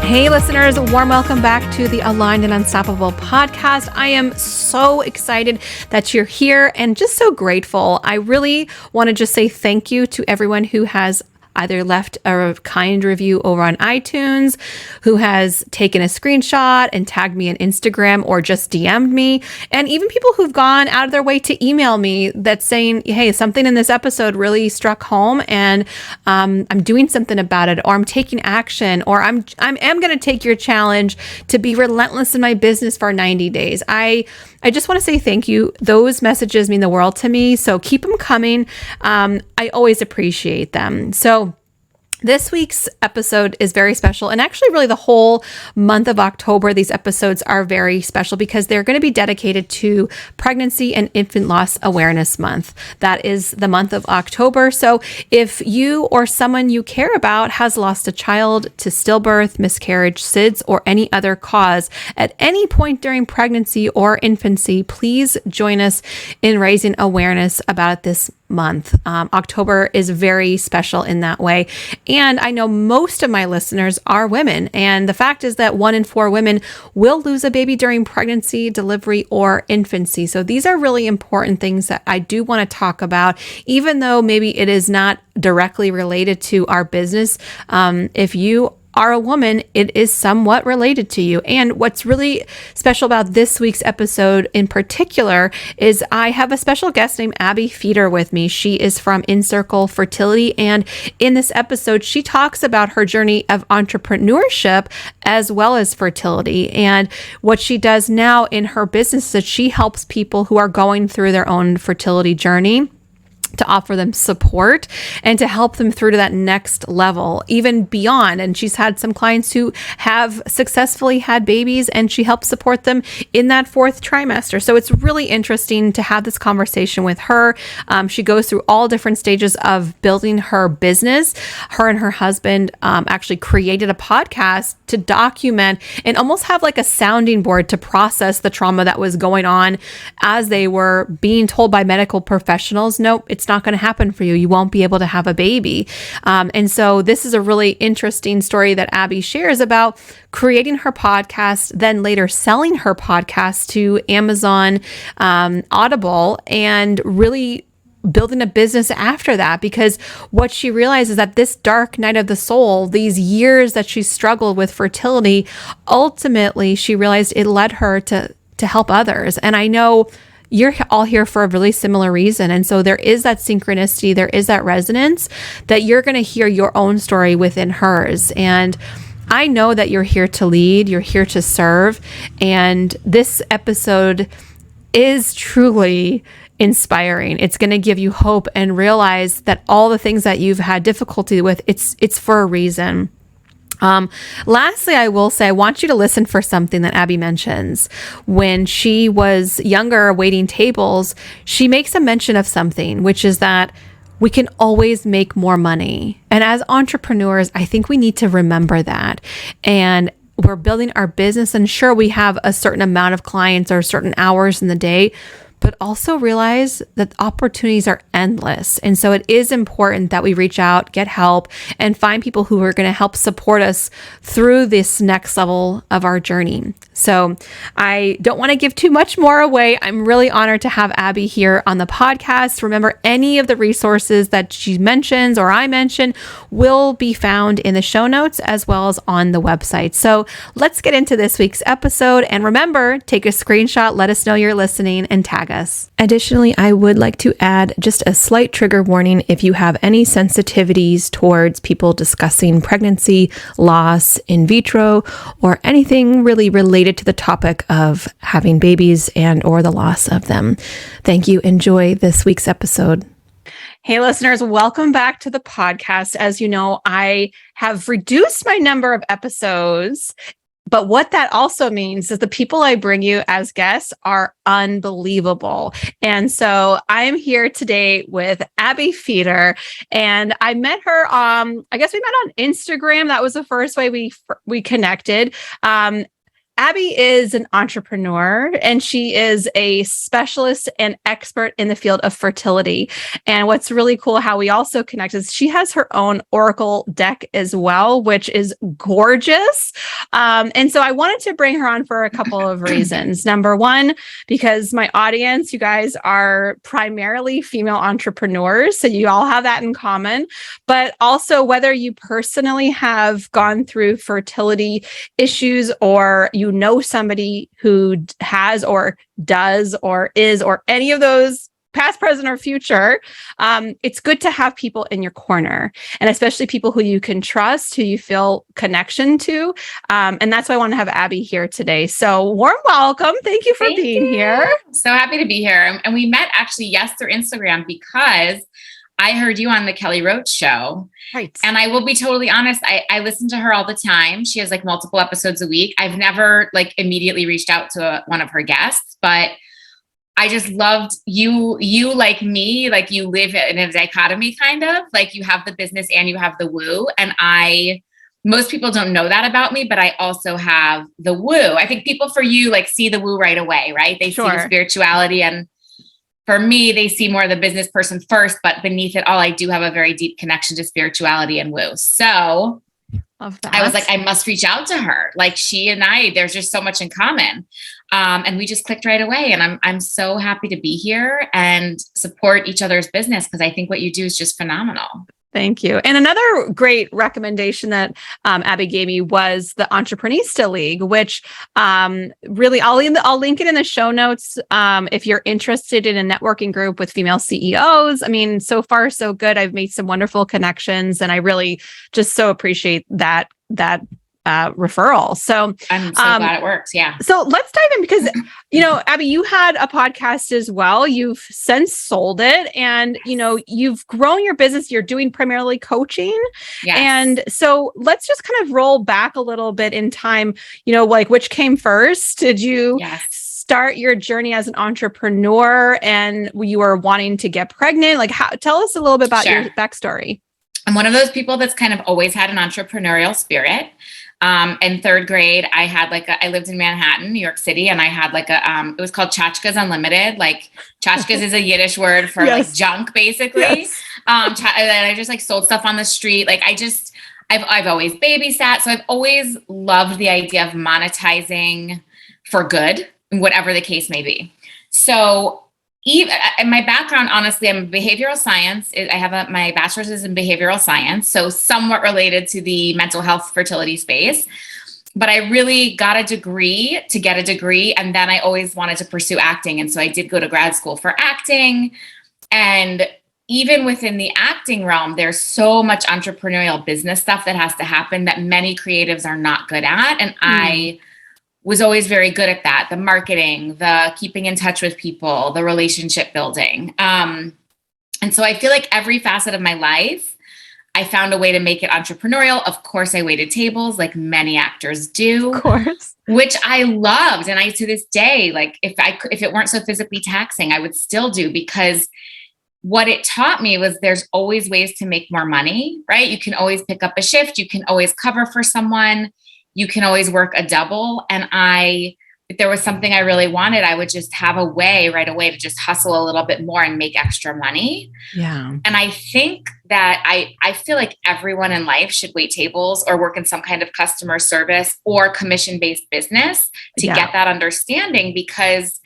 Hey listeners, warm welcome back to the Aligned and Unstoppable podcast. I am so excited that you're here and just so grateful. I really want to just say thank you to everyone who has either left a kind review over on iTunes, who has taken a screenshot and tagged me on Instagram or just DM'd me, and even people who've gone out of their way to email me that's saying, hey, something in this episode really struck home and I'm doing something about it, or I'm taking action, or I am going to take your challenge to be relentless in my business for 90 days. I just want to say thank you. Those messages mean the world to me. So keep them coming. I always appreciate them. So this week's episode is very special, and actually really the whole month of October, these episodes are very special because they're going to be dedicated to Pregnancy and Infant Loss Awareness Month. That is the month of October. So if you or someone you care about has lost a child to stillbirth, miscarriage, SIDS, or any other cause at any point during pregnancy or infancy, please join us in raising awareness about this month. October is very special in that way. And I know most of my listeners are women. And the fact is that 1 in 4 women will lose a baby during pregnancy, delivery, or infancy. So these are really important things that I do want to talk about, even though maybe it is not directly related to our business. If you are a woman, it is somewhat related to you. And what's really special about this week's episode in particular is I have a special guest named Abbe Feder with me. She is from Encircle Fertility. And in this episode, she talks about her journey of entrepreneurship as well as fertility. And what she does now in her business is that she helps people who are going through their own fertility journey to offer them support and to help them through to that next level, even beyond. And she's had some clients who have successfully had babies, and she helps support them in that 4th trimester. So it's really interesting to have this conversation with her. She goes through all different stages of building her business. Her and her husband actually created a podcast to document and almost have like a sounding board to process the trauma that was going on as they were being told by medical professionals, nope, it's not going to happen for you. You won't be able to have a baby. And so this is a really interesting story that Abbe shares about creating her podcast, then later selling her podcast to Amazon, Audible, and really building a business after that, because what she realized is that this dark night of the soul, these years that she struggled with fertility, ultimately she realized it led her to help others. And I know you're all here for a really similar reason. And so there is that synchronicity, there is that resonance that you're going to hear your own story within hers. And I know that you're here to lead, you're here to serve. And this episode is truly inspiring. It's going to give you hope and realize that all the things that you've had difficulty with, it's for a reason. Lastly, I will say, I want you to listen for something that Abbe mentions. When she was younger, waiting tables, she makes a mention of something, which is that we can always make more money. And as entrepreneurs, I think we need to remember that. And we're building our business, and sure, we have a certain amount of clients or certain hours in the day, but also realize that opportunities are endless. And so it is important that we reach out, get help, and find people who are going to help support us through this next level of our journey. So I don't want to give too much more away. I'm really honored to have Abbe here on the podcast. Remember, any of the resources that she mentions or I mention will be found in the show notes as well as on the website. So let's get into this week's episode. And remember, take a screenshot, let us know you're listening, and tag us. Additionally, I would like to add just a slight trigger warning if you have any sensitivities towards people discussing pregnancy, loss, in vitro, or anything really related to the topic of having babies and or the loss of them. Thank you. Enjoy this week's episode. Hey, listeners, welcome back to the podcast. As you know, I have reduced my number of episodes. But what that also means is the people I bring you as guests are unbelievable. And so I'm here today with Abbe Feder, and I met her, I guess we met on Instagram. That was the first way we connected. Abbe is an entrepreneur, and she is a specialist and expert in the field of fertility. And what's really cool, how we also connect, is she has her own Oracle deck as well, which is gorgeous. And so I wanted to bring her on for a couple of reasons. Number one, because my audience, you guys are primarily female entrepreneurs, so you all have that in common. But also, whether you personally have gone through fertility issues, or you know somebody who has or does or is, or any of those, past, present, or future, it's good to have people in your corner, and especially people who you can trust, who you feel connection to. And that's why I want to have Abbe here today. So warm welcome. Thank you for being here. So happy to be here. And we met actually, yes, through Instagram, because I heard you on the Kelly Roach show. Right. And I will be totally honest, I listen to her all the time. She has like multiple episodes a week. I've never like immediately reached out to one of her guests, but I just loved you like me, like you live in a dichotomy kind of, like you have the business and you have the woo. And most people don't know that about me, but I also have the woo. I think people for you like see the woo right away, right? They see the spirituality, and for me, they see more of the business person first, but beneath it all, I do have a very deep connection to spirituality and woo. So love that. I was like, I must reach out to her. Like she and I, there's just so much in common. And we just clicked right away. And I'm so happy to be here and support each other's business, because I think what you do is just phenomenal. Thank you. And another great recommendation that Abbe gave me was the Entrepreneurista League, which really I'll link it in the show notes if you're interested in a networking group with female CEOs. I mean, so far so good. I've made some wonderful connections, and I really just so appreciate that referral. So I'm so glad it works. Yeah. So let's dive in, because, Abbe, you had a podcast as well. You've since sold it, and, you've grown your business. You're doing primarily coaching. Yes. And so let's just kind of roll back a little bit in time, like which came first? Did you start your journey as an entrepreneur and you were wanting to get pregnant? Like, tell us a little bit about your backstory. I'm one of those people that's kind of always had an entrepreneurial spirit. In third grade, I lived in Manhattan, New York City, and I had it was called Tchotchkes Unlimited. Like tchotchkes is a Yiddish word for like junk, basically. Yes. And I just like sold stuff on the street. Like I've always babysat. So I've always loved the idea of monetizing for good, whatever the case may be. So my background, honestly, I'm in behavioral science. I have my bachelor's is in behavioral science, so somewhat related to the mental health fertility space. But I really got a degree to get a degree, and then I always wanted to pursue acting. And so I did go to grad school for acting. And even within the acting realm, there's so much entrepreneurial business stuff that has to happen that many creatives are not good at. And I was always very good at that. The marketing, the keeping in touch with people, the relationship building. And so I feel like every facet of my life, I found a way to make it entrepreneurial. Of course, I waited tables like many actors do, of course, which I loved. And to this day, like if it weren't so physically taxing, I would still do, because what it taught me was there's always ways to make more money, right? You can always pick up a shift. You can always cover for someone. You can always work a double. And if there was something I really wanted, I would just have a way right away to just hustle a little bit more and make extra money. Yeah. And I think that I feel like everyone in life should wait tables or work in some kind of customer service or commission-based business to get that understanding, because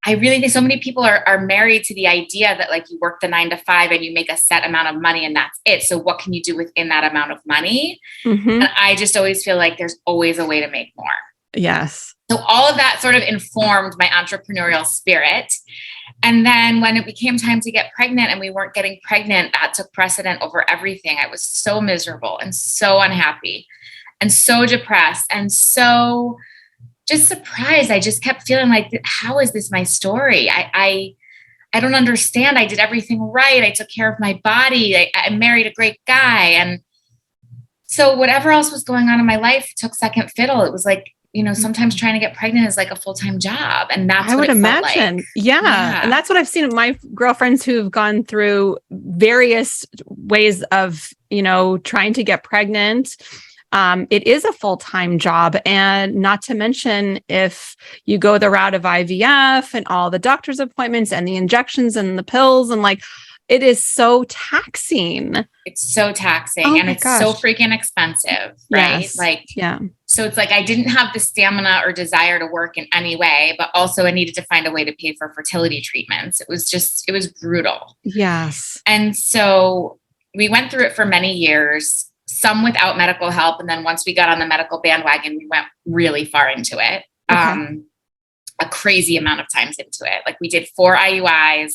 I really think so many people are married to the idea that like you work the 9 to 5 and you make a set amount of money and that's it. So what can you do within that amount of money? Mm-hmm. And I just always feel like there's always a way to make more. Yes. So all of that sort of informed my entrepreneurial spirit. And then when it became time to get pregnant and we weren't getting pregnant, that took precedent over everything. I was so miserable and so unhappy and so depressed and so just surprised. I just kept feeling like, how is this my story? I don't understand. I did everything right. I took care of my body. I married a great guy. And so whatever else was going on in my life took second fiddle. It was like, sometimes trying to get pregnant is like a full-time job. And that's what I would imagine. Like. Yeah. And that's what I've seen my girlfriends who've gone through various ways of, trying to get pregnant. it is a full-time job. And not to mention, if you go the route of IVF and all the doctor's appointments and the injections and the pills, and like, it is so taxing. It's so taxing, Oh and my it's so gosh. freaking expensive, right? Yes. Like, Yeah. so it's like I didn't have the stamina or desire to work in any way, but also I needed to find a way to pay for fertility treatments. It was brutal. Yes. And so we went through it for many years, some without medical help. And then once we got on the medical bandwagon, we went really far into it. Okay. A crazy amount of times into it. Like we did 4 IUIs,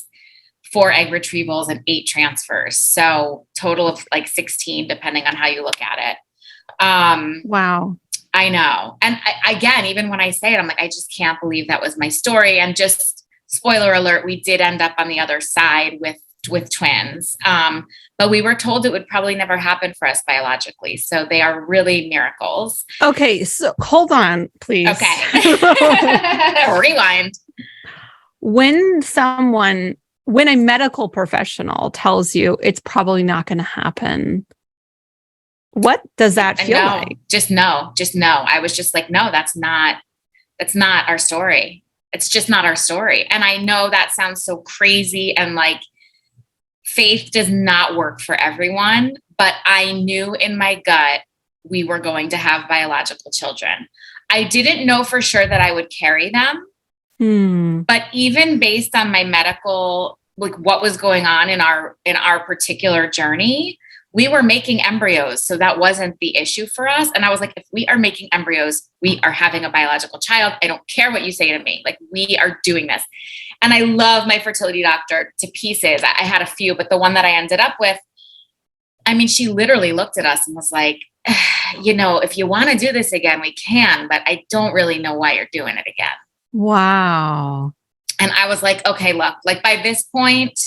4 egg retrievals, and 8 transfers. So total of like 16, depending on how you look at it. Wow. I know. And again, even when I say it, I'm like, I just can't believe that was my story. And just spoiler alert, we did end up on the other side with twins. But we were told it would probably never happen for us biologically. So they are really miracles. Okay. So hold on, please. Okay. Rewind. When a medical professional tells you it's probably not going to happen, what does that feel like? Just no. I was just like, no, that's not our story. It's just not our story. And I know that sounds so crazy, and like faith does not work for everyone, but I knew in my gut we were going to have biological children. I didn't know for sure that I would carry them. But even based on my medical, like what was going on in our particular journey, we were making embryos. So that wasn't the issue for us. And I was like, if we are making embryos, we are having a biological child. I don't care what you say to me. Like, we are doing this. And I love my fertility doctor to pieces. I had a few, but the one that I ended up with, I mean, she literally looked at us and was like, if you want to do this again, we can, but I don't really know why you're doing it again. Wow. And I was like, okay, look, like by this point,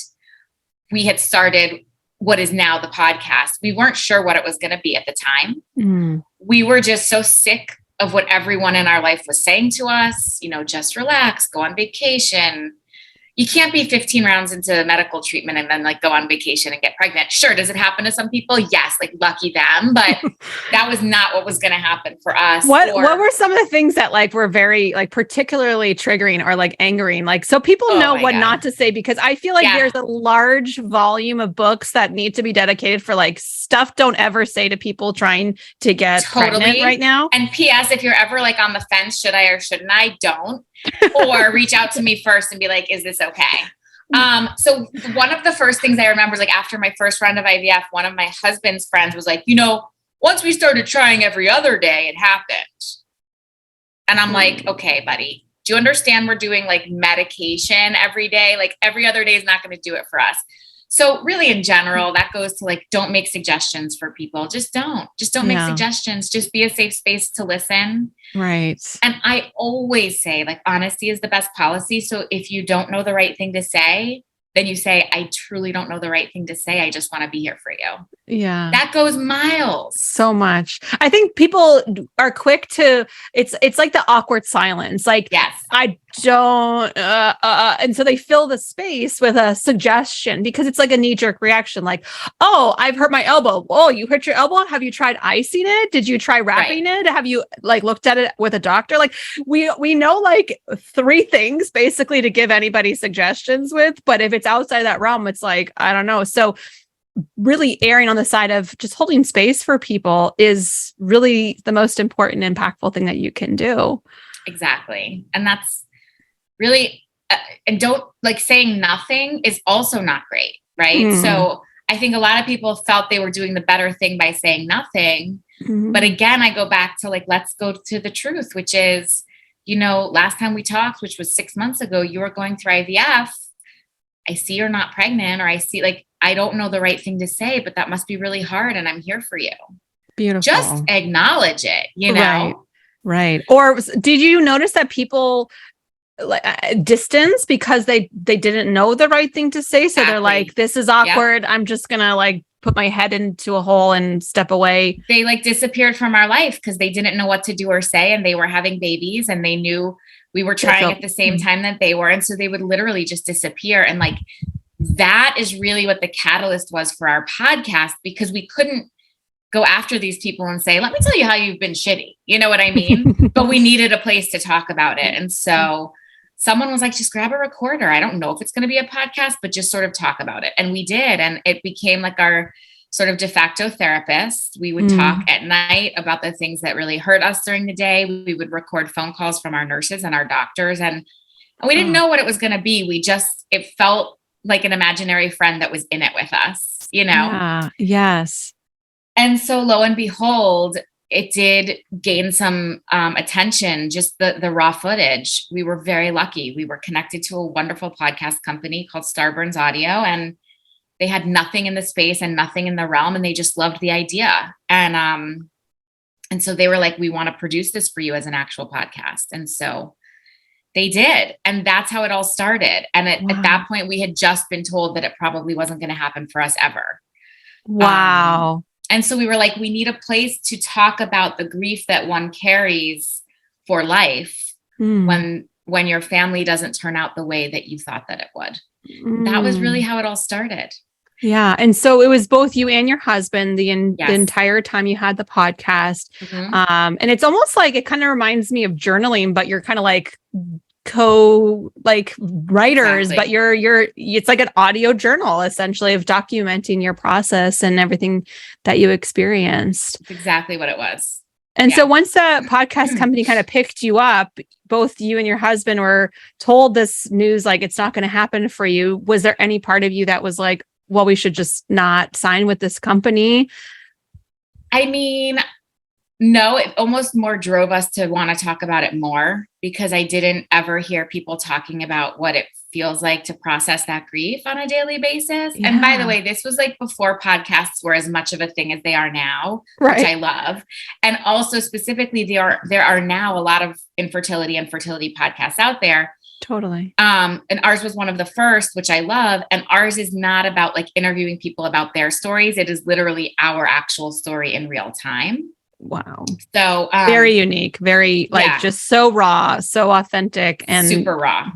we had started what is now the podcast. We weren't sure what it was going to be at the time. We were just so sick of what everyone in our life was saying to us, just relax, go on vacation. You can't be 15 rounds into medical treatment and then like go on vacation and get pregnant. Sure. Does it happen to some people? Yes. Like lucky them, but that was not what was going to happen for us. What were some of the things that like were very like particularly triggering or like angering? Like, so people know what not to say, because I feel like there's a large volume of books that need to be dedicated for like stuff don't ever say to people trying to get pregnant right now. And PS, if you're ever like on the fence, should I or shouldn't I? Don't. Or reach out to me first and be like, is this okay? So one of the first things I remember is like after my first round of IVF, one of my husband's friends was like, once we started trying every other day, it happened. And I'm like, okay, buddy, do you understand we're doing like medication every day? Like every other day is not going to do it for us. So really in general, that goes to like, don't make suggestions for people. Just don't make suggestions. Just be a safe space to listen. Right. And I always say like, honesty is the best policy. So if you don't know the right thing to say, then you say, I truly don't know the right thing to say. I just want to be here for you. Yeah. That goes miles. So much. I think people are quick to, it's like the awkward silence. Like, yes, I don't, and so they fill the space with a suggestion because it's like a knee-jerk reaction. Like, oh, I've hurt my elbow. Oh, you hurt your elbow? Have you tried icing it? Did you try wrapping it? Have you like looked at it with a doctor? Like we know like 3 things basically to give anybody suggestions with, but if it's outside that realm, it's like, I don't know. So really erring on the side of just holding space for people is really the most important, impactful thing that you can do. Exactly. And that's really, and don't like saying nothing is also not great. Right. So I think a lot of people felt they were doing the better thing by saying nothing. But again, I go back to like, let's go to the truth, which is, last time we talked, which was 6 months ago, you were going through IVF. I see you're not pregnant, or I see like, I don't know the right thing to say, but that must be really hard. And I'm here for you. Beautiful. Just acknowledge it, Right. Or did you notice that people like distance because they didn't know the right thing to say? So they're like, this is awkward. Yep. I'm just going to like put my head into a hole and step away. They like disappeared from our life because they didn't know what to do or say. And they were having babies and they knew we were trying at the same time that they were. And so they would literally just disappear. And like, that is really what the catalyst was for our podcast, because we couldn't go after these people and say, let me tell you how you've been shitty. You know what I mean? But we needed a place to talk about it. And so someone was like, just grab a recorder. I don't know if it's going to be a podcast, but just sort of talk about it. And we did. And it became like our sort of de facto therapist. We would talk at night about the things that really hurt us during the day. We would record phone calls from our nurses and our doctors. And we didn't know what it was going to be. It felt like an imaginary friend that was in it with us, you know? Yeah. Yes. And so lo and behold, it did gain some attention, just the raw footage. We were very lucky. We were connected to a wonderful podcast company called Starburns Audio, and they had nothing in the space and nothing in the realm, and they just loved the idea. And so they were like, we want to produce this for you as an actual podcast. And so they did. And that's how it all started. And at that point, we had just been told that it probably wasn't going to happen for us ever. Wow. And so we were like, we need a place to talk about the grief that one carries for life when your family doesn't turn out the way that you thought that it would. That was really how it all started. Yeah. And so it was both you and your husband the Yes. entire time you had the podcast. And it's almost like, it kind of reminds me of journaling, but you're kind of like writers, Exactly. but it's like an audio journal essentially of documenting your process and everything that you experienced. That's exactly what it was. And so once the podcast company kind of picked you up, both you and your husband were told this news, like it's not going to happen for you. Was there any part of you that was like, well, we should just not sign with this company? I mean, no, it almost more drove us to want to talk about it more, because I didn't ever hear people talking about what it feels like to process that grief on a daily basis. Yeah. And by the way, this was like before podcasts were as much of a thing as they are now, Right. which I love. And also specifically, there are now a lot of infertility and fertility podcasts out there. Totally. And ours was one of the first, which I love. And ours is not about like interviewing people about their stories. It is literally our actual story in real time. Wow. So very unique, very just so raw, so authentic, and super raw.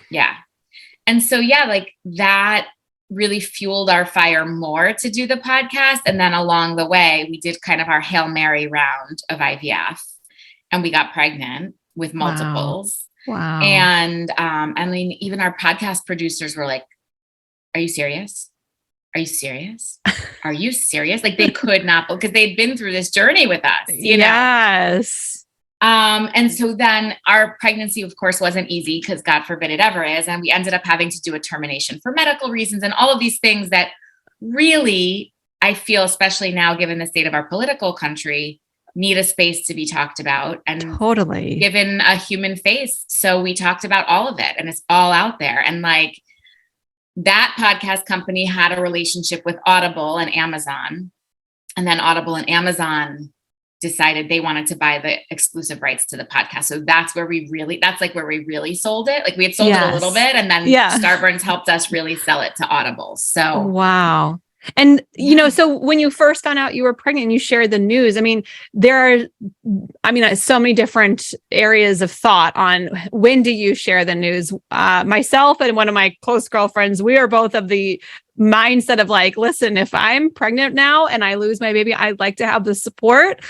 Yeah. And so, like that really fueled our fire more to do the podcast. And then along the way, we did kind of our Hail Mary round of IVF, and we got pregnant with multiples. Wow. And I mean, even our podcast producers were like, are you serious? Are you serious? Are you serious? Like they could not, because they'd been through this journey with us, you know? Yes. And so then our pregnancy, of course, wasn't easy, because God forbid it ever is. And we ended up having to do a termination for medical reasons and all of these things that really, I feel, especially now, given the state of our political country, need a space to be talked about and totally given a human face. So we talked about all of it, and it's all out there. And like, that podcast company had a relationship with Audible and Amazon. And then Audible and Amazon decided they wanted to buy the exclusive rights to the podcast. So that's where we really sold it. Like we had sold it a little bit, and then Starburns helped us really sell it to Audible. So wow. And, so when you first found out you were pregnant and you shared the news, I mean, so many different areas of thought on when do you share the news? Myself and one of my close girlfriends, we are both of the mindset of like, listen, if I'm pregnant now and I lose my baby, I'd like to have the support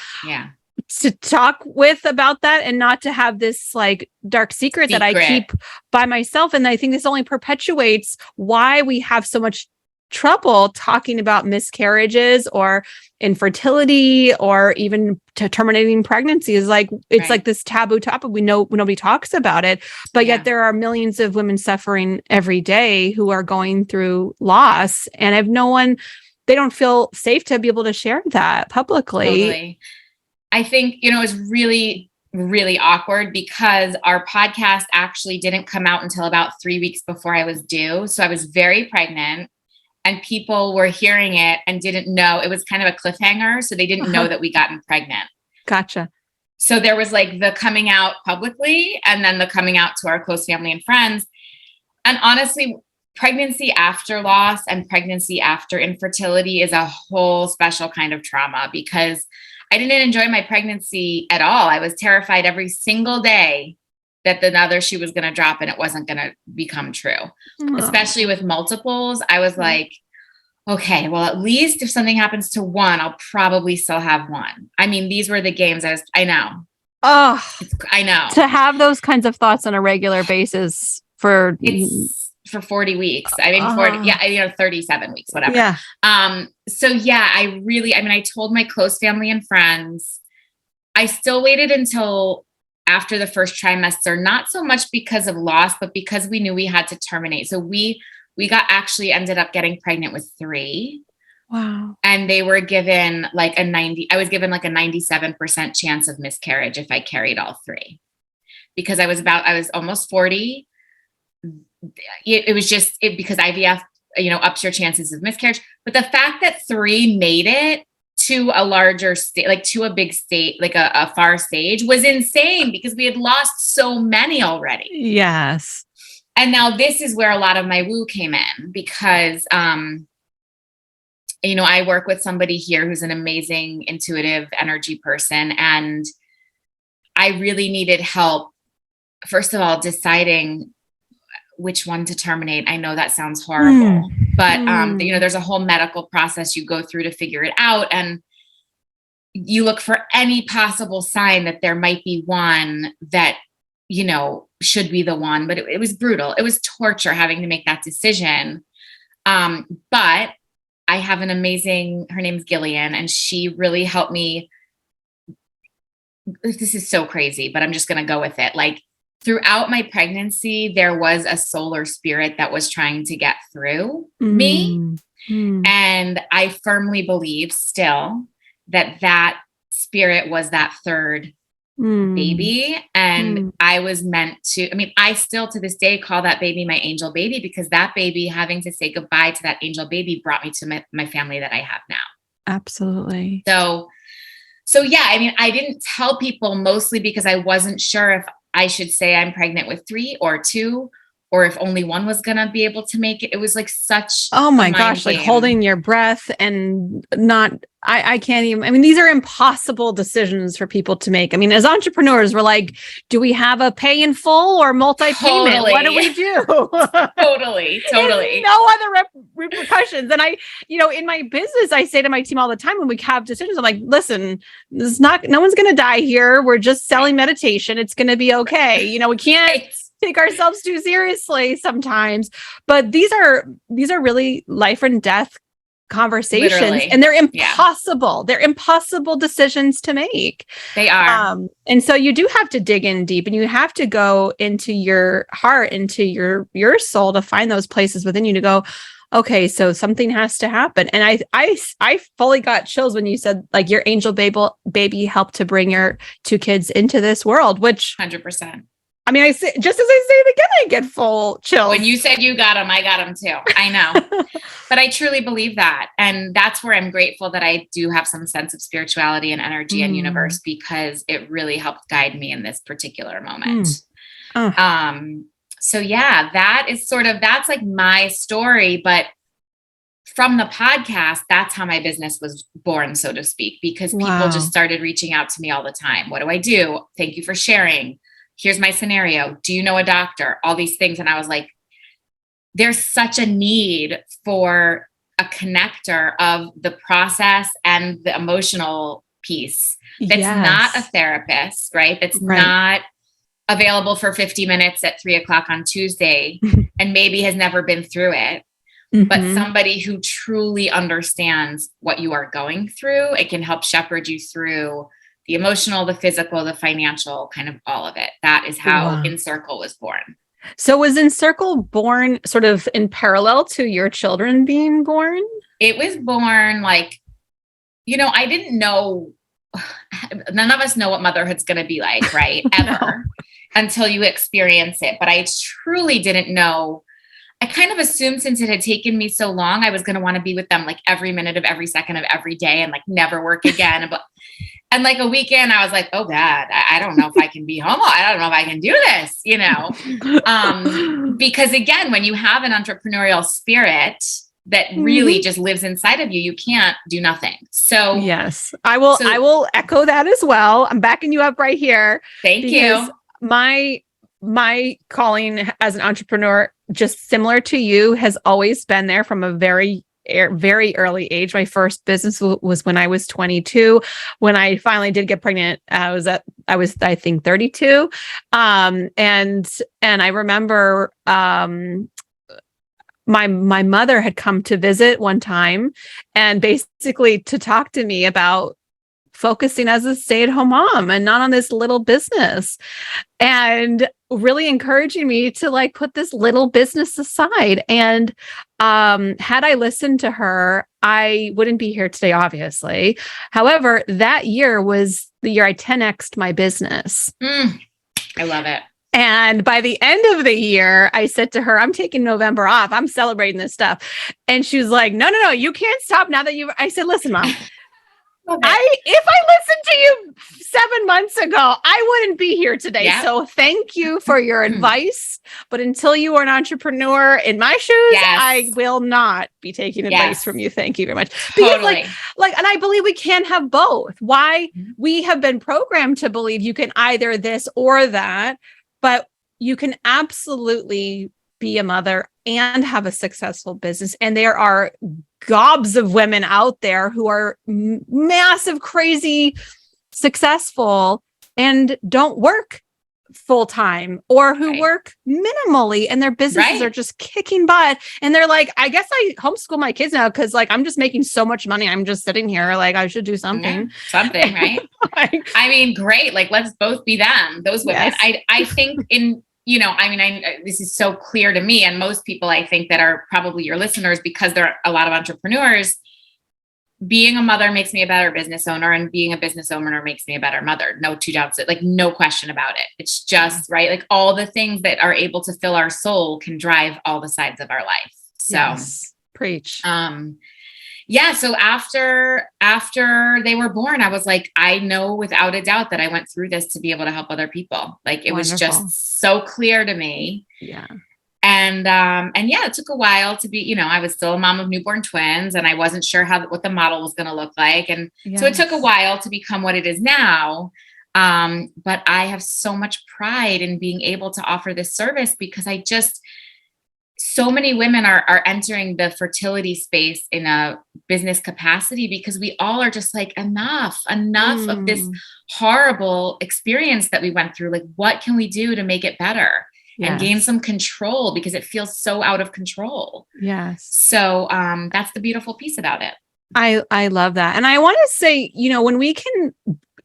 to talk with about that, and not to have this like dark secret that I keep by myself. And I think this only perpetuates why we have so much trouble talking about miscarriages or infertility or even terminating pregnancy. Is like it's like this taboo topic. We know nobody talks about it, but yet there are millions of women suffering every day who are going through loss and have no one. They don't feel safe to be able to share that publicly. Totally. I think it's really, really awkward, because our podcast actually didn't come out until about 3 weeks before I was due. So I was very pregnant. And people were hearing it and didn't know. It was kind of a cliffhanger. So they didn't know that we gotten pregnant. Gotcha. So there was like the coming out publicly, and then the coming out to our close family and friends. And honestly, pregnancy after loss and pregnancy after infertility is a whole special kind of trauma, because I didn't enjoy my pregnancy at all. I was terrified every single day that another shoe was going to drop and it wasn't going to become true. Especially with multiples. I was like, okay, well, at least if something happens to one, I'll probably still have one. I mean, these were the games I know. Oh, I know. to have those kinds of thoughts on a regular basis for it's for 40 weeks. I mean, 40, yeah, 37 weeks, whatever. Yeah. So yeah, I mean, I told my close family and friends. I still waited until after the first trimester, not so much because of loss, but because we knew we had to terminate. So we ended up getting pregnant with 3. Wow. And they were given like I was given like a 97% chance of miscarriage if I carried all 3, because I was almost 40. It was just because IVF, ups your chances of miscarriage. But the fact that 3 made it to a larger state, like to a big state, like a far stage, was insane because we had lost so many already. Yes. And now this is where a lot of my woo came in, because, I work with somebody here who's an amazing intuitive energy person. And I really needed help, first of all, deciding which one to terminate. I know that sounds horrible, but, there's a whole medical process you go through to figure it out. And you look for any possible sign that there might be one that, should be the one, but it was brutal. It was torture having to make that decision. But I have her name's Gillian, and she really helped me. This is so crazy, but I'm just going to go with it. Like, throughout my pregnancy, there was a solar spirit that was trying to get through me. And I firmly believe still that spirit was that third baby. And I was meant to, I still to this day call that baby my angel baby, because that baby, having to say goodbye to that angel baby, brought me to my family that I have now. Absolutely. So yeah, I didn't tell people, mostly because I wasn't sure if I should say I'm pregnant with 3 or 2, or if only one was going to be able to make it. It was like such, oh my gosh, like holding your breath and I can't even, these are impossible decisions for people to make. As entrepreneurs, we're like, do we have a pay in full or multi-payment? Totally. What do we do? Totally. No other repercussions. And in my business, I say to my team all the time when we have decisions, I'm like, listen, no one's going to die here. We're just selling meditation. It's going to be okay. We can't take ourselves too seriously sometimes, but these are really life and death conversations. Literally. And they're impossible. They're impossible decisions to make. They are. And so you do have to dig in deep, and you have to go into your heart, into your soul, to find those places within you to go, okay, so something has to happen. And I fully got chills when you said, like, your angel baby helped to bring your 2 kids into this world, which 100%. I say, just as I say it again, I get full chills. When you said you got them, I got them too. I know. But I truly believe that. And that's where I'm grateful that I do have some sense of spirituality and energy and universe, because it really helped guide me in this particular moment. So yeah, that's like my story. But from the podcast, that's how my business was born, so to speak, because people just started reaching out to me all the time. What do I do? Thank you for sharing. Here's my scenario. Do you know a doctor? All these things. And I was like, there's such a need for a connector of the process and the emotional piece. That's not a therapist, right? That's not available for 50 minutes at 3:00 on Tuesday and maybe has never been through it, but somebody who truly understands what you are going through. It can help shepherd you through the emotional, the physical, the financial, kind of all of it. That is how InCircle was born. So was InCircle born sort of in parallel to your children being born? It was born like, I didn't know, none of us know what motherhood's going to be like, right? Ever. Until you experience it. But I truly didn't know. I kind of assumed, since it had taken me so long, I was going to want to be with them like every minute of every second of every day and like never work again. And like a weekend, I was like, oh God, I don't know if I can be home. I don't know if I can do this, because again, when you have an entrepreneurial spirit that really just lives inside of you, you can't do nothing. So yes, I will echo that as well. I'm backing you up right here. Thank you. My calling as an entrepreneur, just similar to you, has always been there from a very very early age. My first business was when I was 22. When I finally did get pregnant, I was I think 32. And I remember, my mother had come to visit one time and basically to talk to me about focusing as a stay-at-home mom and not on this little business, and really encouraging me to like put this little business aside. And had I listened to her, I wouldn't be here today, obviously. However, that year was the year I 10x'd my business. I love it. And by the end of the year, I said to her, I'm taking November off. I'm celebrating this stuff. And she was like, no, you can't stop now that I said, listen, Mom, if I listened to you 7 months ago, I wouldn't be here today. Yeah. So thank you for your advice. But until you are an entrepreneur in my shoes, yes, I will not be taking advice from you. Thank you very much. Totally. Because and I believe we can have both. Why? We have been programmed to believe you can either this or that, but you can absolutely be a mother and have a successful business. And there are gobs of women out there who are massive, crazy, successful and don't work full time, or who work minimally and their businesses are just kicking butt. And they're like, I guess I homeschool my kids now because like I'm just making so much money. I'm just sitting here like I should do something. Something, right? I mean, great. Like let's both be them, those women. Yes. I think this is so clear to me and most people I think that are probably your listeners, because there are a lot of entrepreneurs. Being a mother makes me a better business owner, and being a business owner makes me a better mother. No two doubts. Like no question about it. It's just right. Like all the things that are able to fill our soul can drive all the sides of our life. So yes. Preach. So after they were born, I was like, I know without a doubt that I went through this to be able to help other people. Like it was just so clear to me. Yeah. And it took a while to be, I was still a mom of newborn twins and I wasn't sure what the model was going to look like. And so it took a while to become what it is now. But I have so much pride in being able to offer this service because so many women are entering the fertility space in a business capacity because we all are just like, enough of this horrible experience that we went through. Like, what can we do to make it better? And gain some control because it feels so out of control. Yes. So that's the beautiful piece about it. I love that. And I want to say, when we can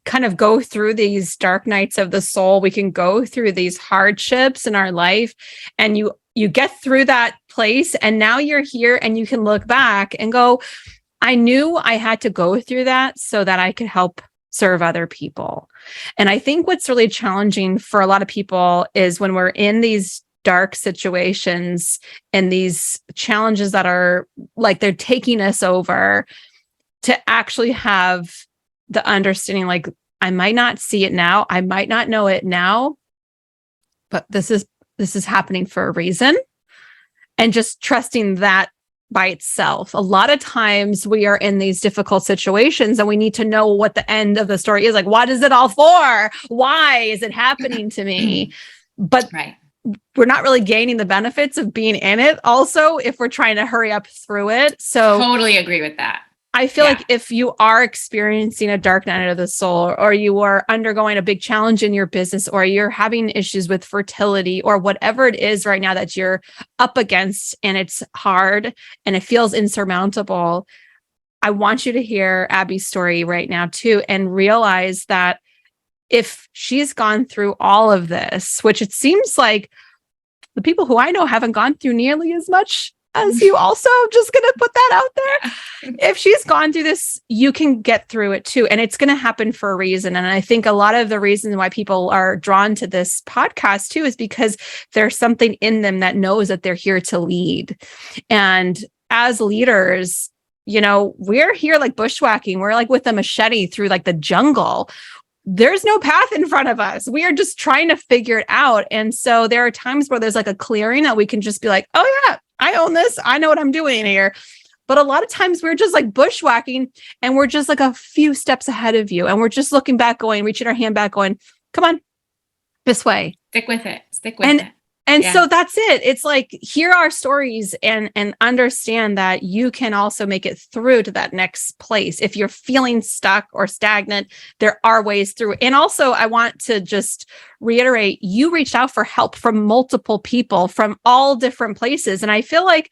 kind of go through these dark nights of the soul, we can go through these hardships in our life and you get through that place and now you're here and you can look back and go, I knew I had to go through that so that I could help serve other people. And I think what's really challenging for a lot of people is when we're in these dark situations and these challenges that are like they're taking us over, to actually have the understanding, like, I might not see it now, I might not know it now, but this is happening for a reason. And just trusting that by itself. A lot of times we are in these difficult situations and we need to know what the end of the story is. Like, what is it all for? Why is it happening to me? But we're not really gaining the benefits of being in it also if we're trying to hurry up through it. So totally agree with that. I feel like if you are experiencing a dark night of the soul, or you are undergoing a big challenge in your business, or you're having issues with fertility, or whatever it is right now that you're up against and it's hard and it feels insurmountable, I want you to hear Abbe's story right now too, and realize that if she's gone through all of this, which it seems like the people who I know haven't gone through nearly as much as you, also just going to put that out there. If she's gone through this, you can get through it too. And it's going to happen for a reason. And I think a lot of the reason why people are drawn to this podcast too is because there's something in them that knows that they're here to lead. And as leaders, we're here like bushwhacking. We're like with a machete through like the jungle. There's no path in front of us. We are just trying to figure it out. And so there are times where there's like a clearing that we can just be like, oh yeah, I own this. I know what I'm doing here. But a lot of times we're just like bushwhacking and we're just like a few steps ahead of you. And we're just looking back, reaching our hand back, going, come on, this way. Stick with it. And so that's it. It's like, hear our stories and understand that you can also make it through to that next place. If you're feeling stuck or stagnant, there are ways through. And also, I want to just reiterate, you reached out for help from multiple people from all different places. And I feel like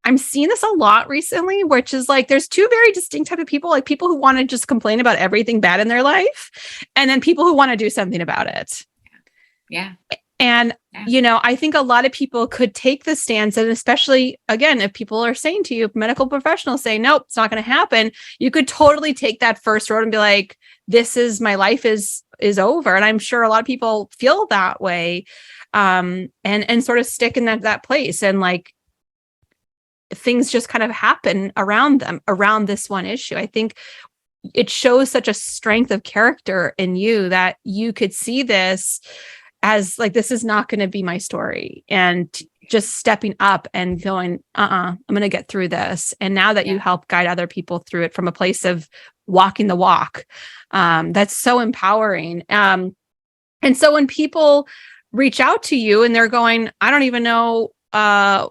I'm seeing this a lot recently, which is like, there's two very distinct type of people, like people who want to just complain about everything bad in their life, and then people who want to do something about it. Yeah. And, I think a lot of people could take the stance, and especially, again, if people are saying to you, medical professionals say, nope, it's not going to happen. You could totally take that first road and be like, this is, my life is over. And I'm sure a lot of people feel that way, and sort of stick in that place. And like, things just kind of happen around them, around this one issue. I think it shows such a strength of character in you that you could see this as like, this is not going to be my story, and just stepping up and going, I'm going to get through this. And now that you help guide other people through it from a place of walking the walk, that's so empowering. And so when people reach out to you and they're going, I don't even know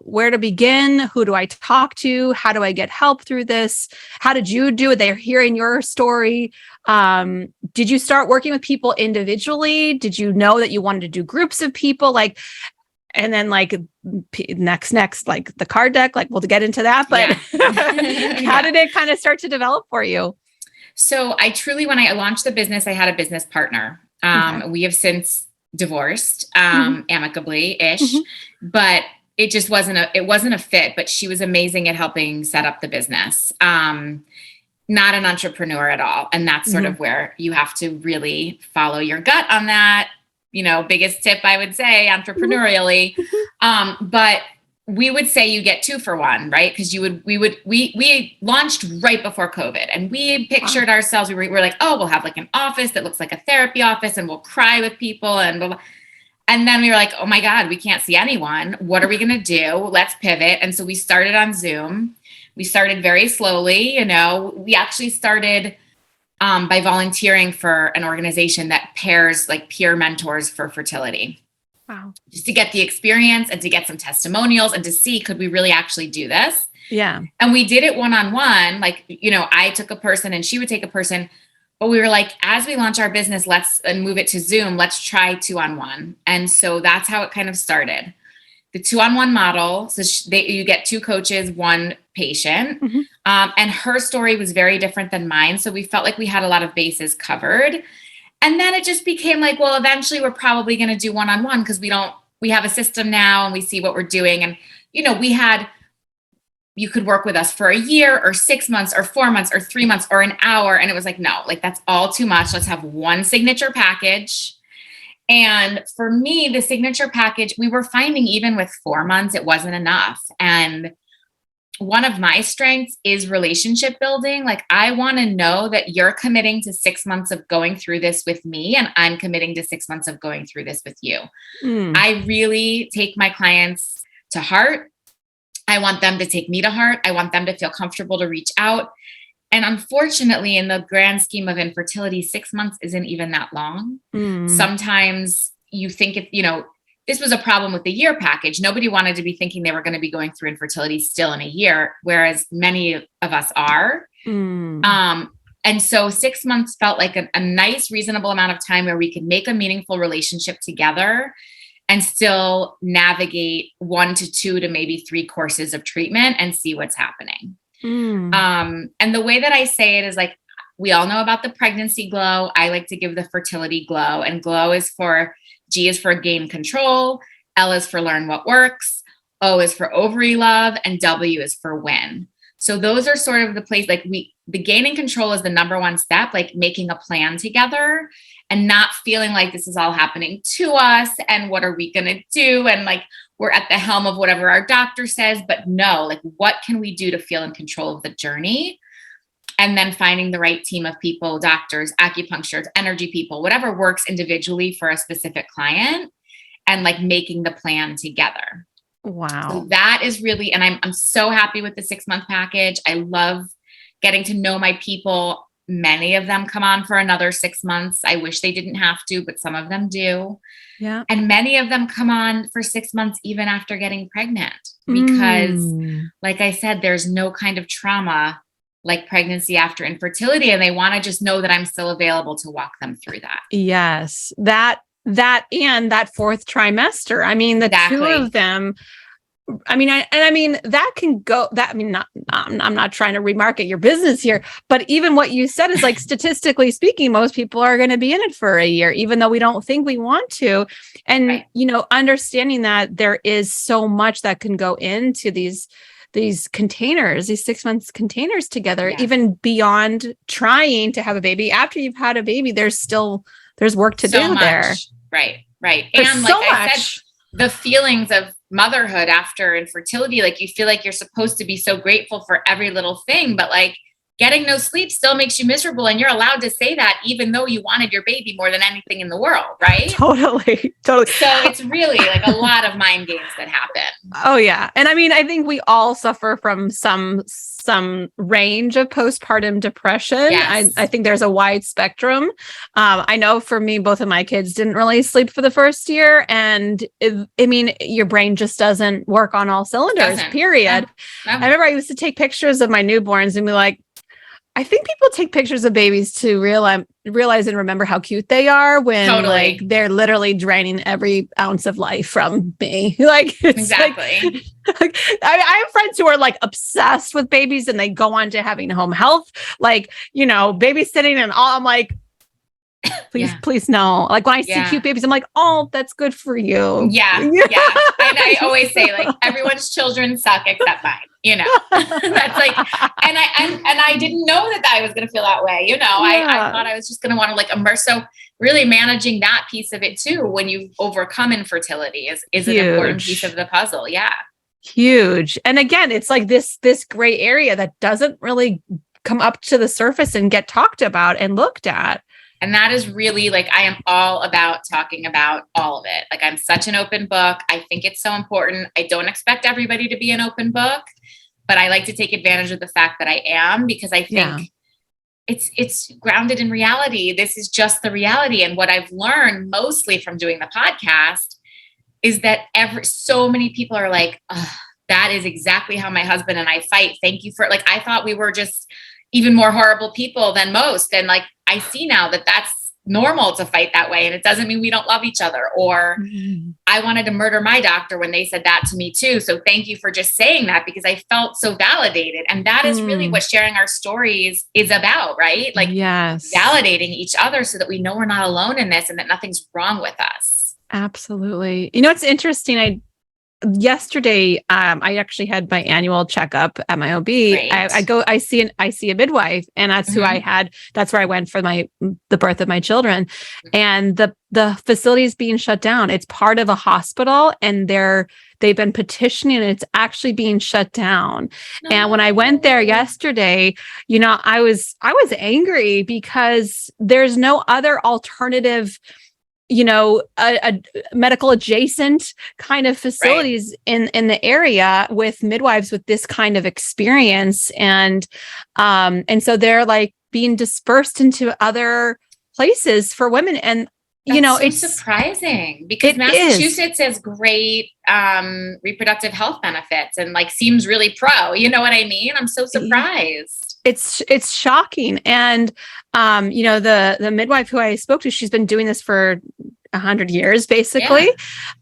where to begin, who do I talk to, how do I get help through this? How did you do it? They're hearing your story. Did you start working with people individually? Did you know that you wanted to do groups of people? Like, and then like next, like the card deck, like we'll get into that, but how did it kind of start to develop for you? So I truly, when I launched the business, I had a business partner. We have since divorced, amicably-ish, but it just wasn't a fit, but she was amazing at helping set up the business. Not an entrepreneur at all. And that's sort of where you have to really follow your gut on that. Biggest tip I would say entrepreneurially. But we would say you get 2 for 1, right? Because we launched right before COVID, and we pictured ourselves, we were like, oh, we'll have like an office that looks like a therapy office, and we'll cry with people and blah, blah. And then we were like, oh my God, we can't see anyone. What are we going to do? Let's pivot. And so we started on Zoom. We started very slowly. We actually started by volunteering for an organization that pairs like peer mentors for fertility. Wow. Just to get the experience and to get some testimonials and to see, could we really actually do this? Yeah. And we did it one-on-one. Like, I took a person and she would take a person. But we were like, as we launch our business, let's move it to Zoom. Let's try 2-on-1. And so that's how it kind of started. The 2-on-1 model. So you get 2 coaches, 1 patient. And her story was very different than mine. So we felt like we had a lot of bases covered. And then it just became like, well, eventually we're probably going to do 1-on-1 because we have a system now and we see what we're doing. And, you could work with us for a year or 6 months or 4 months or 3 months or an hour. And it was like, no, like that's all too much. Let's have 1 signature package. And for me, the signature package, we were finding even with 4 months, it wasn't enough. And one of my strengths is relationship building. Like, I want to know that you're committing to 6 months of going through this with me, and I'm committing to 6 months of going through this with you. I really take my clients to heart. I want them to take me to heart. I want them to feel comfortable to reach out. And unfortunately, in the grand scheme of infertility, 6 months isn't even that long. Sometimes you think this was a problem with the year package. Nobody wanted to be thinking they were going to be going through infertility still in a year, whereas many of us are. And so 6 months felt like a nice, reasonable amount of time where we could make a meaningful relationship together and still navigate 1 to 2 to maybe 3 courses of treatment and see what's happening. And the way that I say it is like, we all know about the pregnancy glow. I like to give the fertility glow, and glow is G is for gain control. L is for learn what works. O is for ovary love, and W is for win. So those are sort of the place, like the gaining control is the number 1 step, like making a plan together and not feeling like this is all happening to us. And what are we going to do? And like, we're at the helm of whatever our doctor says, but no, like, what can we do to feel in control of the journey? And then finding the right team of people, doctors, acupuncturists, energy people, whatever works individually for a specific client, and like making the plan together. Wow. So that is really, and I'm so happy with the 6-month package. I love getting to know my people Many of them come on for another 6 months. I wish they didn't have to, but some of them do. Yeah. And many of them come on for 6 months even after getting pregnant because, like I said, there's no kind of trauma like pregnancy after infertility. And they want to just know that I'm still available to walk them through that. Yes. That and that fourth trimester. I mean, the two of them, I mean, that can go that, I mean, I'm not trying to remarket your business here, but even what you said is like, statistically speaking, most people are going to be in it for a year, even though we don't think we want to. And, understanding that there is so much that can go into these containers, these 6 months containers together, even beyond trying to have a baby. After you've had a baby, there's work to do there. Right. There's And like I said, the feelings of motherhood after infertility, like you feel like you're supposed to be so grateful for every little thing, but like getting no sleep still makes you miserable. And you're allowed to say that even though you wanted your baby more than anything in the world, right? Totally. So it's really like a lot of mind games that happen. Oh yeah. And I mean, I think we all suffer from some range of postpartum depression. Yes. I think there's a wide spectrum. I know for me, both of my kids didn't really sleep for the first year. And I mean, your brain just doesn't work on all cylinders, period. No. I remember I used to take pictures of my newborns and be like, I think people take pictures of babies to realize and remember how cute they are when like they're literally draining every ounce of life from me. Like exactly. Like, I have friends who are like obsessed with babies and they go on to having home health, like, babysitting and all. I'm like, please no. Like when I see cute babies, I'm like, oh, that's good for you. Yeah. And I always say like everyone's children suck except mine. That's like, and I didn't know that I was going to feel that way. I thought I was just going to want to like immerse. So really managing that piece of it too, when you overcome infertility is an important piece of the puzzle. Yeah. Huge. And again, it's like this gray area that doesn't really come up to the surface and get talked about and looked at. And that is really like, I am all about talking about all of it. Like I'm such an open book. I think it's so important. I don't expect everybody to be an open book, but I like to take advantage of the fact that I am, because I think it's grounded in reality. This is just the reality. And what I've learned mostly from doing the podcast is that so many people are like, oh, that is exactly how my husband and I fight. Thank you for it. Like, I thought we were just even more horrible people than most. And like, I see now that that's normal to fight that way. And it doesn't mean we don't love each other, or I wanted to murder my doctor when they said that to me too. So thank you for just saying that, because I felt so validated. And that is really what sharing our stories is about, right? Like validating each other so that we know we're not alone in this and that nothing's wrong with us. Absolutely. It's interesting. Yesterday, I actually had my annual checkup at my OB. I see a midwife, and that's who I had. That's where I went for the birth of my children. And the facility is being shut down. It's part of a hospital, and they've been petitioning, and it's actually being shut down. No. And when I went there yesterday, I was angry because there's no other alternative, a medical adjacent kind of facilities in the area with midwives with this kind of experience. And so they're like being dispersed into other places for women. And, it's surprising because Massachusetts has great reproductive health benefits and like seems really pro, you know what I mean? I'm so surprised. It's shocking. And, the midwife who I spoke to, she's been doing this for 100 years, basically.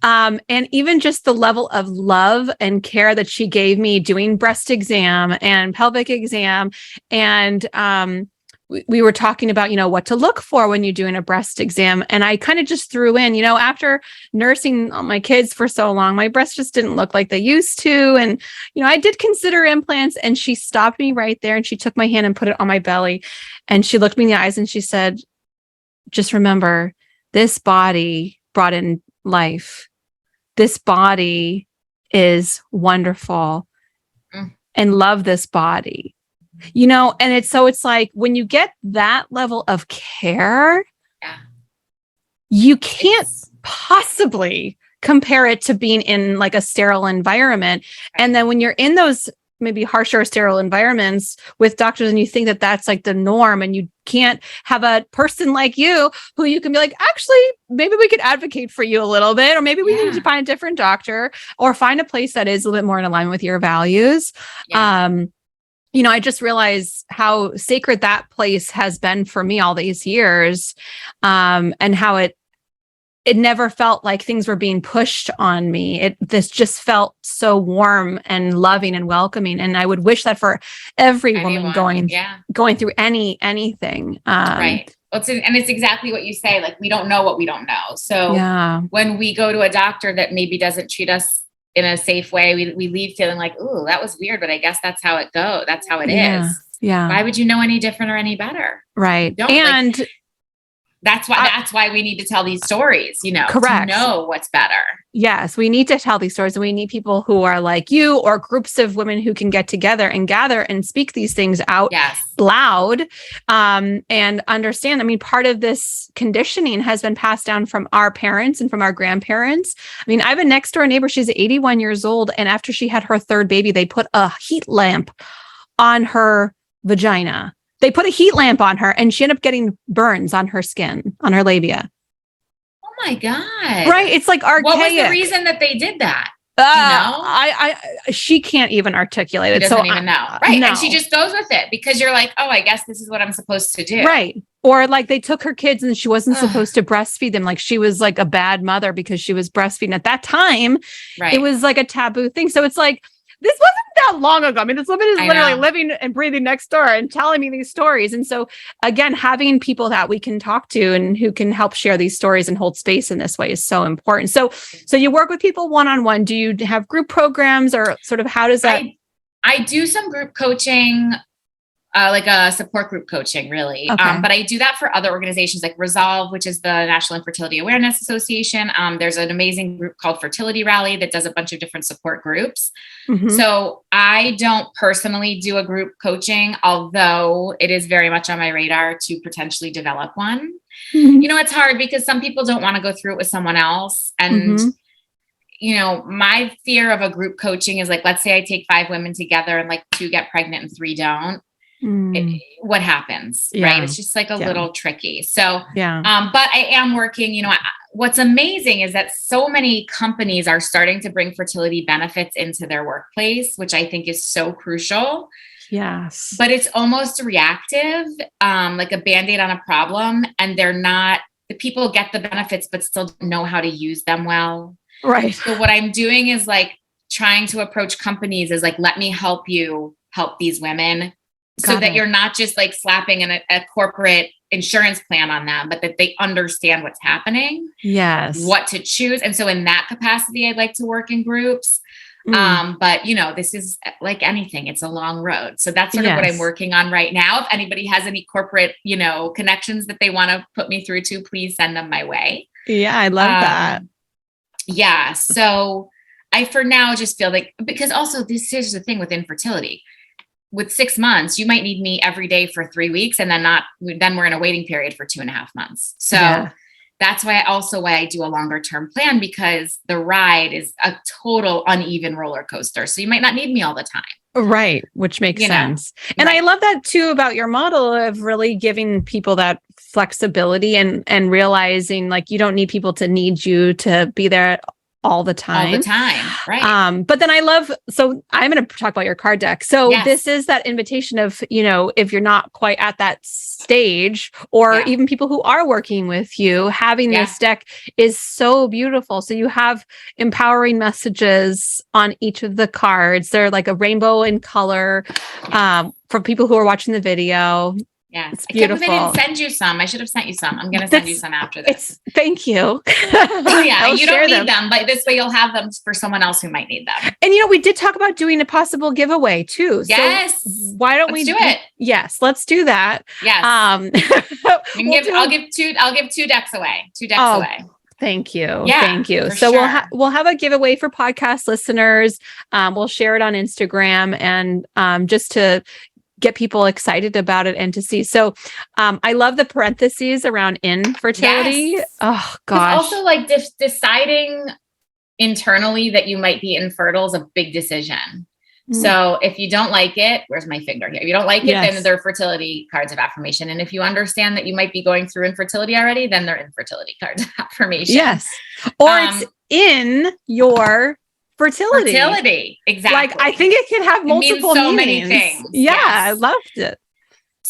And even just the level of love and care that she gave me doing breast exam and pelvic exam. And, we were talking about, what to look for when you're doing a breast exam. And I kind of just threw in, after nursing my kids for so long, my breasts just didn't look like they used to. And, I did consider implants, and she stopped me right there, and she took my hand and put it on my belly. And she looked me in the eyes and she said, just remember, this body brought in life. This body is wonderful, and love this body. And it's like when you get that level of care, you can't possibly compare it to being in like a sterile environment. And then when you're in those maybe harsher sterile environments with doctors, and you think that that's like the norm, and you can't have a person like you who you can be like, actually, maybe we could advocate for you a little bit, or maybe we need to find a different doctor or find a place that is a little bit more in alignment with your values. I just realized how sacred that place has been for me all these years, and how it never felt like things were being pushed on me. This just felt so warm and loving and welcoming. And I would wish that for every woman going through anything. Right. Well, it's exactly what you say. Like, we don't know what we don't know. So when we go to a doctor that maybe doesn't treat us in a safe way, we leave feeling like, ooh, that was weird, but I guess that's how it goes. That's how it is. Yeah. Why would you know any different or any better? Right. That's why we need to tell these stories, correct. To know what's better. Yes, we need to tell these stories, and we need people who are like you, or groups of women who can get together and gather and speak these things out loud, and understand. I mean, part of this conditioning has been passed down from our parents and from our grandparents. I mean, I have a next door neighbor. She's 81 years old. And after she had her third baby, they put a heat lamp on her vagina. They put a heat lamp on her, and she ended up getting burns on her skin, on her labia. Oh my God. Right. It's like archaic. What was the reason that they did that? She can't even articulate it. She doesn't even know. Right. No. And she just goes with it because you're like, oh, I guess this is what I'm supposed to do. Right. Or like they took her kids and she wasn't supposed to breastfeed them. Like she was like a bad mother because she was breastfeeding. At that time, it was like a taboo thing. So it's like, this wasn't that long ago. I mean, this woman is literally living and breathing next door and telling me these stories. And so again, having people that we can talk to and who can help share these stories and hold space in this way is so important. So you work with people one-on-one. Do you have group programs, or sort of how does that? I do some group coaching, like a support group coaching, really. Okay. But I do that for other organizations like Resolve, which is the National Infertility Awareness Association. There's an amazing group called Fertility Rally that does a bunch of different support groups. Mm-hmm. So I don't personally do a group coaching, although it is very much on my radar to potentially develop one. Mm-hmm. It's hard because some people don't want to go through it with someone else. And my fear of a group coaching is like, let's say I take 5 women together and like 2 get pregnant and 3 don't. What happens, right? It's just like a little tricky. So, but I am working, what's amazing is that so many companies are starting to bring fertility benefits into their workplace, which I think is so crucial. Yes. But it's almost reactive, like a Band-Aid on a problem. And the people get the benefits, but still don't know how to use them well. Right. So what I'm doing is like trying to approach companies as like, let me help you help these women. So that you're not just like slapping a corporate insurance plan on them, but that they understand what's happening. Yes. What to choose. And so in that capacity, I'd like to work in groups. But this is like anything, it's a long road. So that's sort of what I'm working on right now. If anybody has any corporate, connections that they want to put me through to, please send them my way. Yeah. I love that. Yeah. So I, for now, just feel like, because also this is the thing with infertility. With 6 months, you might need me every day for 3 weeks, and then we're in a waiting period for 2.5 months. So that's why I do a longer term plan, because the ride is a total uneven roller coaster. So you might not need me all the time. Right. Which makes sense. And I love that too, about your model of really giving people that flexibility and realizing like, you don't need people to need you to be there all the time. Right. But then so I'm going to talk about your card deck. So this is that invitation of, if you're not quite at that stage, or even people who are working with you, having this deck is so beautiful. So you have empowering messages on each of the cards. They're like a rainbow in color, for people who are watching the video. Yeah, it's beautiful. I can't believe I didn't send you some. I should have sent you some. I'm going to send you some after this. Thank you. Oh yeah, you don't need them, but this way you'll have them for someone else who might need them. And we did talk about doing a possible giveaway too. Yes. So why don't we do it? Yes, let's do that. Yes. I'll give 2 decks away. 2 decks away. Thank you. Yeah, thank you. So we'll have a giveaway for podcast listeners. We'll share it on Instagram, and just to get people excited about it and to see. So I love the parentheses around infertility. Yes. Oh gosh. Also like deciding internally that you might be infertile is a big decision. So if you don't like it, where's my finger here? If you don't like it, Yes. then they're fertility cards of affirmation. And if you understand that you might be going through infertility already, then they're infertility cards of affirmation. Yes. Or it's in your fertility. Exactly. Like, I think it can have multiple so meanings. many things. Yeah, Yes. I loved it.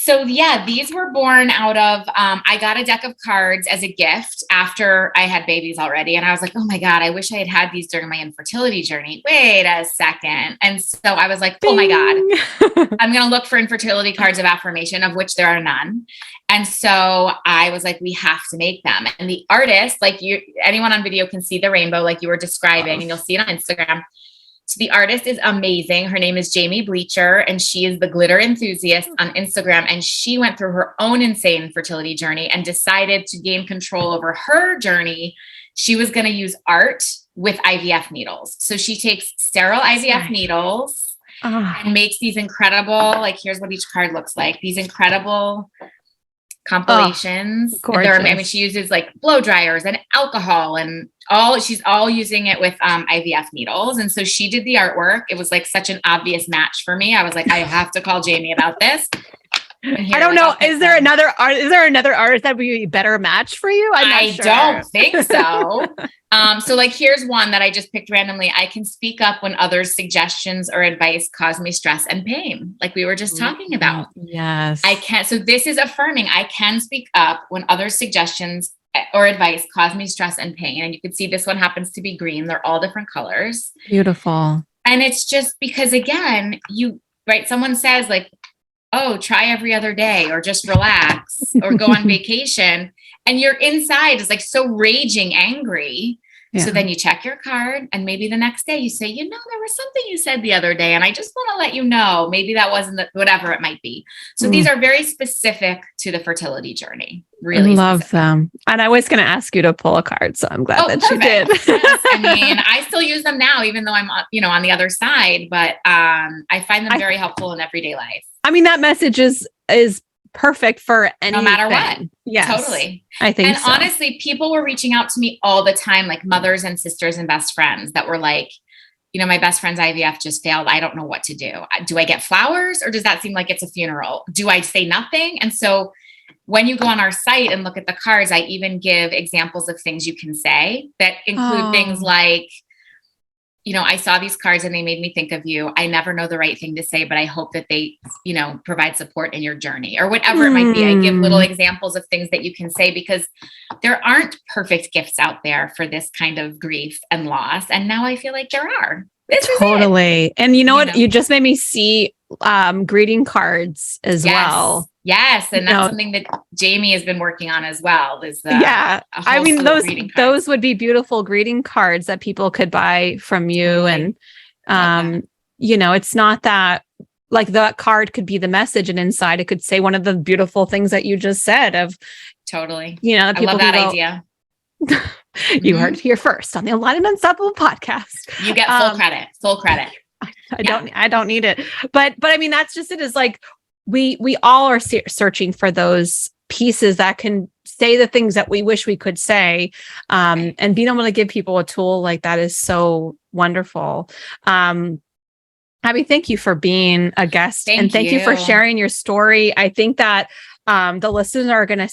So yeah, these were born out of, I got a deck of cards as a gift after I had babies already. And I was like, oh my God, I wish I had had these during my infertility journey. Wait a second. And so I was like, oh my God, I'm going to look for infertility cards of affirmation, of which there are none. And so I was like, we have to make them. And the artist, like anyone on video can see the rainbow, like you were describing, and you'll see it on Instagram. So the artist is amazing. Her name is Jamie Bleacher, and she is the glitter enthusiast on Instagram. And she went through her own insane fertility journey and decided to gain control over her journey. She was going to use art with IVF needles. So she takes sterile IVF needles and makes these incredible, like, here's what each card looks like. These incredible compilations. She uses like blow dryers and alcohol and she's all using it with IVF needles. And so she did the artwork. It was like such an obvious match for me. I was like, I have to call Jamie about this. I don't know. Is there another artist that would be a better match for you? I don't think so. So like, here's one that I just picked randomly. I can speak up when others' suggestions or advice cause me stress and pain. Like we were just talking about. Yes. I can. So this is affirming. I can speak up when others' suggestions or advice cause me stress and pain. And you can see this one happens to be green. They're all different colors. Beautiful. And it's just because, again, someone says like, oh, try every other day or just relax or go on vacation. And your inside is like so raging angry. Yeah. So then you check your card and maybe the next day you say, there was something you said the other day and I just want to let you know, maybe that wasn't whatever it might be. So these are very specific to the fertility journey. Really love specific. them. And I was going to ask you to pull a card. So I'm glad that perfect. You did. Yes. I mean, I still use them now, even though I'm, on the other side, but I find them very helpful in everyday life. I mean, that message is perfect for anything. No matter what. Yes. Totally. I think so. And honestly, people were reaching out to me all the time, like mothers and sisters and best friends that were like, my best friend's IVF just failed. I don't know what to do. Do I get flowers or does that seem like it's a funeral? Do I say nothing? And so when you go on our site and look at the cards, I even give examples of things you can say that include things like, I saw these cards and they made me think of you. I never know the right thing to say, but I hope that they, provide support in your journey or whatever it might be. I give little examples of things that you can say because there aren't perfect gifts out there for this kind of grief and loss. And now I feel like there are. Totally. And you know what? You just made me see greeting cards as well. Yes. And that's something that Jamie has been working on as well. I mean, those would be beautiful greeting cards that people could buy from you. Right. And, it's not that like the card could be the message and inside it could say one of the beautiful things that you just said of totally, that people I love that idea. You heard it here first on the Aligned and Unstoppable podcast. You get full credit. I don't need it. But I mean, that's just it is like, we all are searching for those pieces that can say the things that we wish we could say. And being able to give people a tool like that is so wonderful. Abbe, thank you for being a guest and thank you for sharing your story. I think that the listeners are going to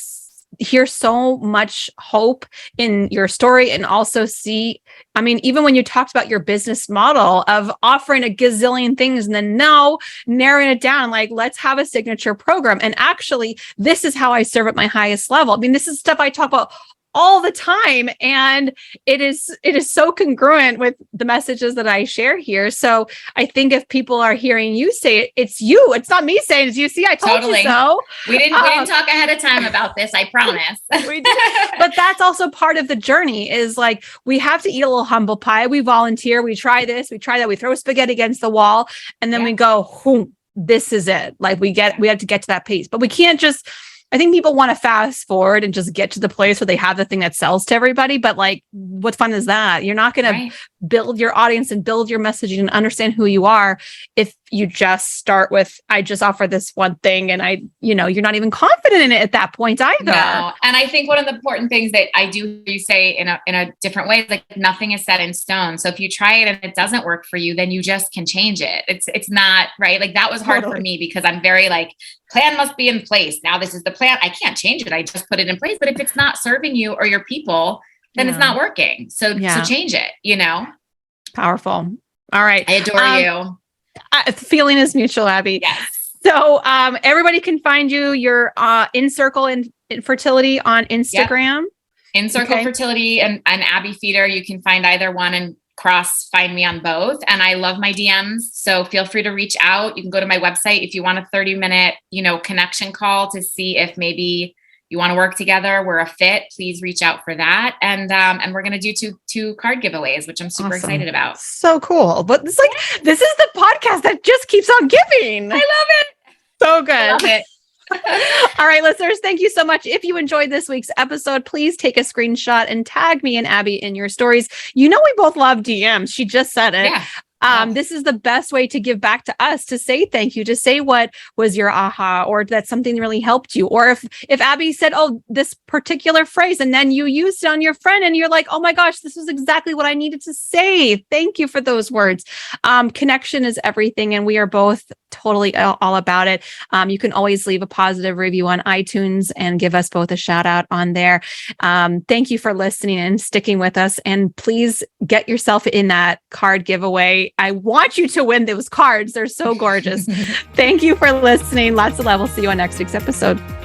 hear so much hope in your story and also see, I mean, even when you talked about your business model of offering a gazillion things and then narrowing it down, like, let's have a signature program. And actually, this is how I serve at my highest level. I mean, this is stuff I talk about all the time. And it is so congruent with the messages that I share here. So I think if people are hearing you say it, it's you. It's not me saying it's you. See, I told you so. We didn't talk ahead of time about this. I promise. We did. But that's also part of the journey is like, we have to eat a little humble pie. We volunteer. We try this. We try that. We throw spaghetti against the wall. And then we go, this is it. Like we have to get to that piece, but we can't just, I think people want to fast forward and just get to the place where they have the thing that sells to everybody. But like, what fun is that? You're not going to build your audience and build your messaging and understand who you are if you just start with, I just offer this one thing and you're not even confident in it at that point either. No. And I think one of the important things that I do hear you say in a different way is like nothing is set in stone. So if you try it and it doesn't work for you, then you just can change it. It's not right. Like that was hard for me because I'm very like, plan must be in place. Now this is the plan. I can't change it. I just put it in place. But if it's not serving you or your people, then it's not working. So change it, Powerful. All right. I adore you. The feeling is mutual, Abby. Yes. So everybody can find you. You're In Circle Infertility on Instagram. Yep. In Circle Fertility and Abbe Feder. You can find either one and find me on both. And I love my DMs. So feel free to reach out. You can go to my website if you want a 30-minute, connection call to see if maybe you want to work together, we're a fit, please reach out for that. And we're going to do two card giveaways, which I'm super excited about. So cool. But it's like, this is the podcast that just keeps on giving. I love it. So good. I love it. All right, listeners, thank you so much. If you enjoyed this week's episode, please take a screenshot and tag me and Abby in your stories. We both love DMs. She just said it. Yeah. This is the best way to give back to us, to say thank you, to say what was your aha, or that something really helped you. Or if Abby said, oh, this particular phrase, and then you used it on your friend and you're like, oh my gosh, this was exactly what I needed to say. Thank you for those words. Connection is everything. And we are both totally all about it. You can always leave a positive review on iTunes and give us both a shout out on there. Thank you for listening and sticking with us. And please get yourself in that card giveaway. I want you to win those cards. They're so gorgeous. Thank you for listening. Lots of love. We'll see you on next week's episode.